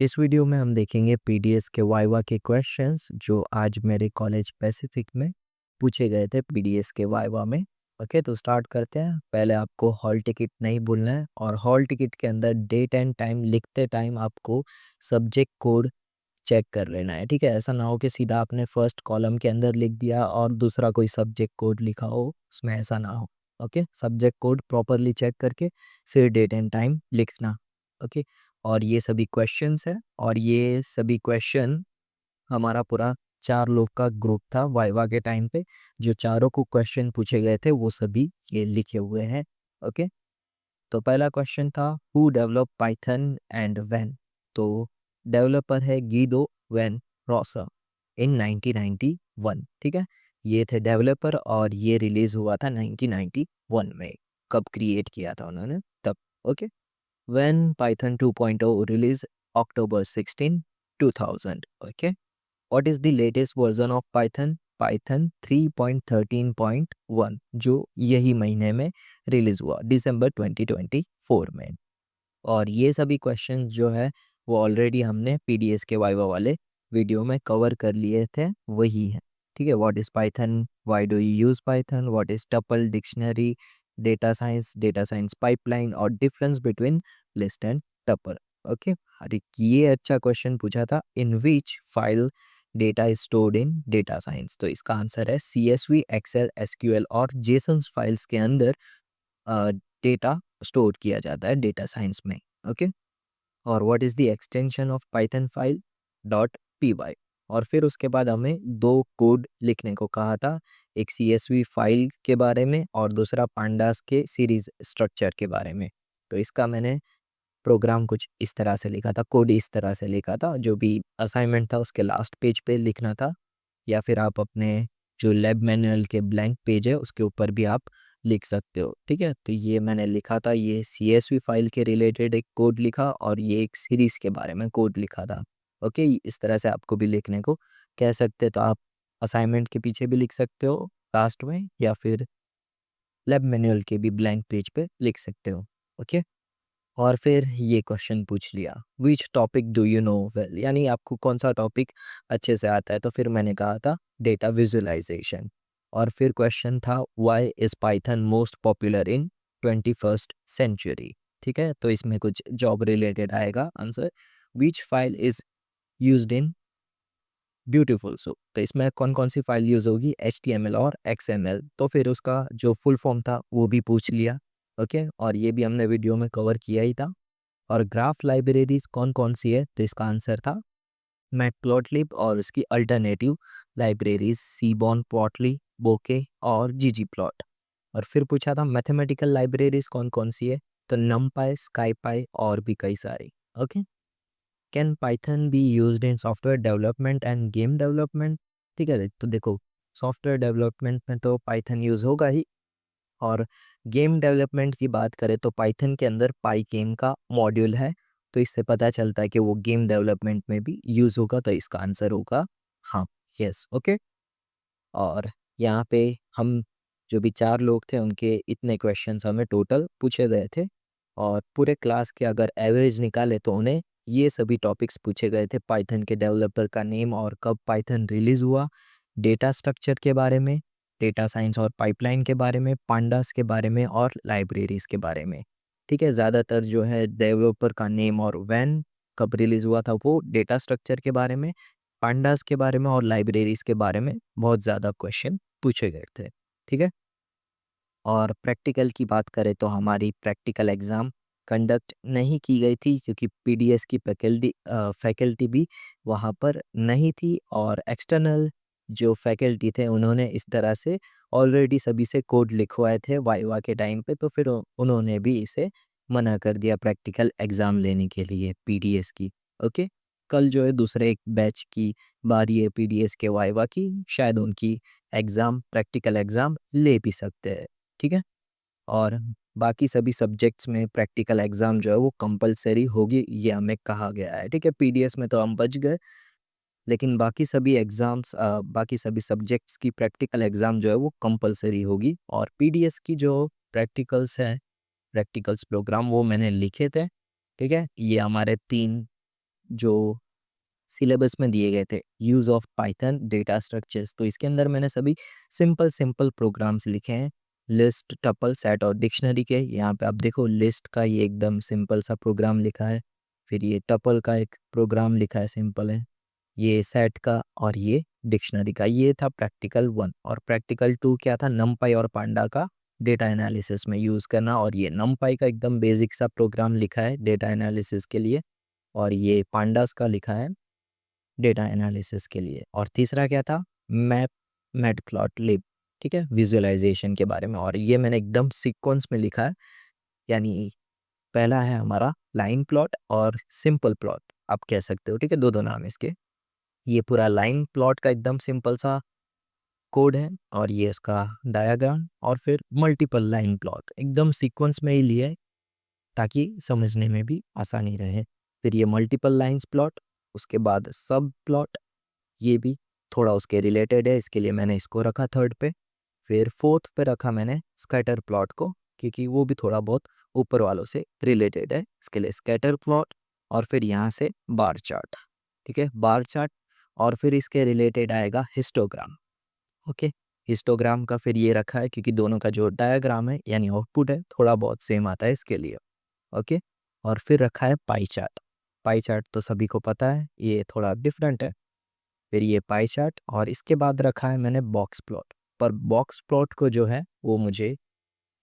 इस वीडियो में हम देखेंगे पीडीएस के वाइवा के क्वेश्चंस जो आज मेरे कॉलेज पैसिफिक में पूछे गए थे पीडीएस के वाइवा में। ओके, तो स्टार्ट करते हैं। पहले आपको हॉल टिकट नहीं भूलना है और हॉल टिकट के अंदर डेट एंड टाइम लिखते टाइम आपको सब्जेक्ट कोड चेक कर लेना है। ठीक है, ऐसा ना हो कि सीधा आपने फर्स्ट कॉलम के अंदर लिख दिया और दूसरा कोई सब्जेक्ट कोड लिखा हो, उसमें ऐसा ना हो। Okay, subject code properly check करके फिर डेट एंड टाइम लिखना। ओके, और ये सभी क्वेश्चंस है और ये सभी क्वेश्चन हमारा पूरा 4 लोग का ग्रुप था वाइवा के टाइम पे। जो चारों को क्वेश्चन पूछे गए थे वो सभी ये लिखे हुए हैं। ओके, तो पहला क्वेश्चन था who develop Python and when. तो डेवलपर है गीदो वैन रॉसर इन 1991। ठीक है, ये थे डेवलपर और ये रिलीज हुआ था 1991 में। कब क्रिएट किया था उन्होंने, तब। Okay, when Python 2.0 released October 16, 2000. Okay. What is the latest version of Python? Python 3.13.1 जो यही महीने में रिलीज हुआ दिसंबर 2024 में। और ये सभी क्वेश्चन जो है वो ऑलरेडी हमने पीडीएस के वाइवा वाले वीडियो में कवर कर लिए थे, वही है। ठीक है, what is Python, why do you use Python, what is tuple dictionary, data science pipeline और difference between list and tuple. Okay, अरे ये अच्छा क्वेश्चन पूछा था, in which file data is stored in data science. तो इसका answer है CSV, Excel, SQL और जेसन फाइल्स के अंदर डेटा स्टोर किया जाता है डेटा साइंस में। ओके, और what is the extension of Python file .py। और फिर उसके बाद हमें दो कोड लिखने को कहा था, एक CSV फाइल के बारे में और दूसरा पांडास के सीरीज स्ट्रक्चर के बारे में। तो इसका मैंने प्रोग्राम कुछ इस तरह से लिखा था, कोड इस तरह से लिखा था, जो भी असाइनमेंट था उसके लास्ट पेज पे लिखना था, या फिर आप अपने जो लैब मैनुअल के ब्लैंक पेज है उसके ऊपर भी आप लिख सकते हो। ठीक है, तो ये मैंने लिखा था, ये CSV फाइल के रिलेटेड एक कोड लिखा और ये एक सीरीज के बारे में कोड लिखा था। ओके, इस तरह से आपको भी लिखने को कह सकते, तो आप असाइनमेंट के पीछे भी लिख सकते हो लास्ट में, या फिर लैब मैनुअल के भी ब्लैंक पेज पे लिख सकते हो। ओके, और फिर ये क्वेश्चन पूछ लिया, which topic do you know well, यानी आपको कौन सा टॉपिक अच्छे से आता है। तो फिर मैंने कहा था डेटा विजुअलाइजेशन। और फिर क्वेश्चन था why is Python most popular in 21st century. ठीक है, तो इसमें कुछ जॉब रिलेटेड आएगा answer, which file is used in beautiful so. तो इसमें कौन कौन सी फाइल यूज होगी, HTML और XML। तो फिर उसका जो फुल फॉर्म था वो भी पूछ लिया। ओके, और ये भी हमने वीडियो में कवर किया ही था। और ग्राफ लाइब्रेरीज कौन कौन सी है, तो इसका आंसर था मैटप्लॉटलिब और उसकी अल्टरनेटिव लाइब्रेरीज सीबॉर्न, प्लॉटली, बोके और ggplot। और फिर पूछा था मैथमेटिकल लाइब्रेरीज कौन कौन सी है, तो numpy, scipy और भी कई सारी। Okay, can Python be used in software development end game development. ठीक है, तो देखो सॉफ्टवेयर डेवलपमेंट में तो पाइथन यूज़ होगा ही, और गेम डेवलपमेंट की बात करें तो पाइथन के अंदर पाई गेम का मॉड्यूल है। तो इससे पता चलता है कि वो गेम डेवलपमेंट में भी यूज़ होगा, तो इसका आंसर होगा हाँ, यस। ओके, और यहाँ पे हम जो भी 4 लोग थे उनके इतने क्वेश्चंस हमें टोटल पूछे गए थे, और पूरे क्लास के अगर एवरेज निकाले तो उन्हें ये सभी टॉपिक्स पूछे गए थे, पाइथन के डेवलपर का नेम और कब पाइथन रिलीज़ हुआ, डेटा स्ट्रक्चर के बारे में, डेटा साइंस और पाइपलाइन के बारे में, पांडास के बारे में और लाइब्रेरीज के बारे में। ठीक है, ज़्यादातर जो है डेवलपर का नेम और व्हेन कब रिलीज़ हुआ था वो डेटा स्ट्रक्चर के बारे में, पांडास के बारे में और लाइब्रेरीज के बारे में बहुत ज़्यादा क्वेश्चन पूछे गए थे। ठीक है, और प्रैक्टिकल की बात करें तो हमारी प्रैक्टिकल एग्ज़ाम कंडक्ट नहीं की गई थी, क्योंकि पीडीएस की फैकल्टी भी वहाँ पर नहीं थी, और एक्सटर्नल जो फैकल्टी थे उन्होंने इस तरह से ऑलरेडी सभी से कोड लिखवाए थे वाइवा के टाइम पे, तो फिर उन्होंने भी इसे मना कर दिया प्रैक्टिकल एग्ज़ाम लेने के लिए पीडीएस की। ओके, कल जो है दूसरे एक बैच की बारी है पीडीएस के वाइवा की, शायद उनकी एग्ज़ाम प्रैक्टिकल एग्ज़ाम ले भी सकते हैं। ठीक है, और बाकी सभी सब्जेक्ट्स में प्रैक्टिकल एग्ज़ाम जो है वो कंपलसरी होगी, ये हमें कहा गया है। ठीक है, पीडीएस में तो हम बच गए, लेकिन बाकी सभी एग्ज़ाम्स बाकी सभी सब्जेक्ट्स की प्रैक्टिकल एग्ज़ाम जो है वो कंपलसरी होगी। और पीडीएस की जो प्रैक्टिकल्स हैं, प्रैक्टिकल्स प्रोग्राम वो मैंने लिखे थे। ठीक है, ये हमारे 3 जो सिलेबस में दिए गए थे, use of Python data structures, तो इसके अंदर मैंने सभी सिंपल सिंपल प्रोग्राम्स लिखे हैं, लिस्ट, टपल, सेट और डिक्शनरी के। यहाँ पे आप देखो लिस्ट का ये एकदम सिंपल सा प्रोग्राम लिखा है, फिर ये टपल का एक प्रोग्राम लिखा है, सिंपल है, ये सेट का और ये डिक्शनरी का। ये था प्रैक्टिकल 1 और प्रैक्टिकल 2 क्या था, नमपाई और पांडा का डेटा एनालिसिस में यूज़ करना। और ये नमपाई का एकदम बेसिक सा प्रोग्राम लिखा है डेटा एनालिसिस के लिए, और ये पांडास का लिखा है डेटा एनालिसिस के लिए। और तीसरा क्या था, मैप मैटप्लॉटलिब, ठीक है, विजुअलाइजेशन के बारे में। और ये मैंने एकदम सीक्वेंस में लिखा है, यानी पहला है हमारा लाइन प्लॉट और सिंपल प्लॉट आप कह सकते हो, ठीक है, दो नाम इसके। ये पूरा लाइन प्लॉट का एकदम सिंपल सा कोड है, और ये इसका डायग्राम, और फिर मल्टीपल लाइन प्लॉट एकदम सीक्वेंस में ही लिया है ताकि समझने में भी आसानी रहे। फिर ये मल्टीपल लाइंस प्लॉट, उसके बाद सब प्लॉट, ये भी थोड़ा उसके रिलेटेड है, इसके लिए मैंने इसको रखा थर्ड पे। फिर फोर्थ पे रखा मैंने स्कैटर प्लॉट को, क्योंकि वो भी थोड़ा बहुत ऊपर वालों से रिलेटेड है, इसके लिए स्कैटर प्लॉट। और फिर यहाँ से बार चार्ट, ठीक है, बार चार्ट। और फिर इसके रिलेटेड आएगा हिस्टोग्राम, ओके। हिस्टोग्राम का फिर ये रखा है क्योंकि दोनों का जो डायग्राम है यानी आउटपुट है थोड़ा बहुत सेम आता है इसके लिए, ओके। और फिर रखा है पाई चार्ट। पाई चार्ट तो सभी को पता है, ये थोड़ा डिफरेंट है। फिर ये पाई चार्ट, और इसके बाद रखा है मैंने बॉक्स प्लॉट। पर बॉक्स प्लॉट को जो है वो मुझे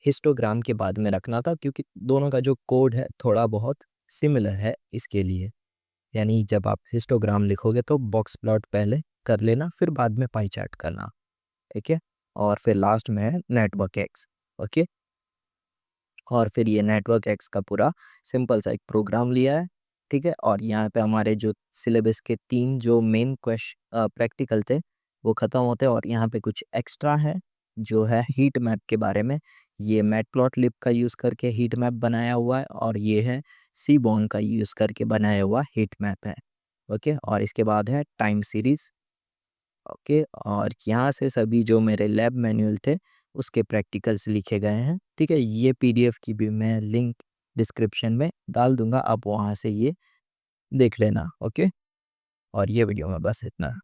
हिस्टोग्राम के बाद में रखना था, क्योंकि दोनों का जो कोड है थोड़ा बहुत सिमिलर है इसके लिए। यानी जब आप हिस्टोग्राम लिखोगे तो बॉक्स प्लॉट पहले कर लेना, फिर बाद में पाई चार्ट करना, ठीक है। और फिर लास्ट में है नेटवर्क एक्स, ओके। और फिर ये नेटवर्क एक्स का पूरा सिंपल सा एक प्रोग्राम लिया है, ठीक है। और यहाँ पे हमारे जो सिलेबस के 3 जो मेन प्रैक्टिकल थे वो ख़त्म होते हैं। और यहाँ पे कुछ एक्स्ट्रा है जो है हीट मैप के बारे में। ये मैटप्लॉटलिब का यूज़ करके हीट मैप बनाया हुआ है, और ये है सीबॉन का यूज़ करके बनाया हुआ हीट मैप है, ओके। और इसके बाद है टाइम सीरीज़, ओके। और यहाँ से सभी जो मेरे लैब मैनुअल थे उसके प्रैक्टिकल्स लिखे गए हैं, ठीक है। ये पीडीएफ की भी मैं लिंक डिस्क्रिप्शन में डाल दूंगा, आप वहाँ से ये देख लेना, ओके। और ये वीडियो में बस इतना।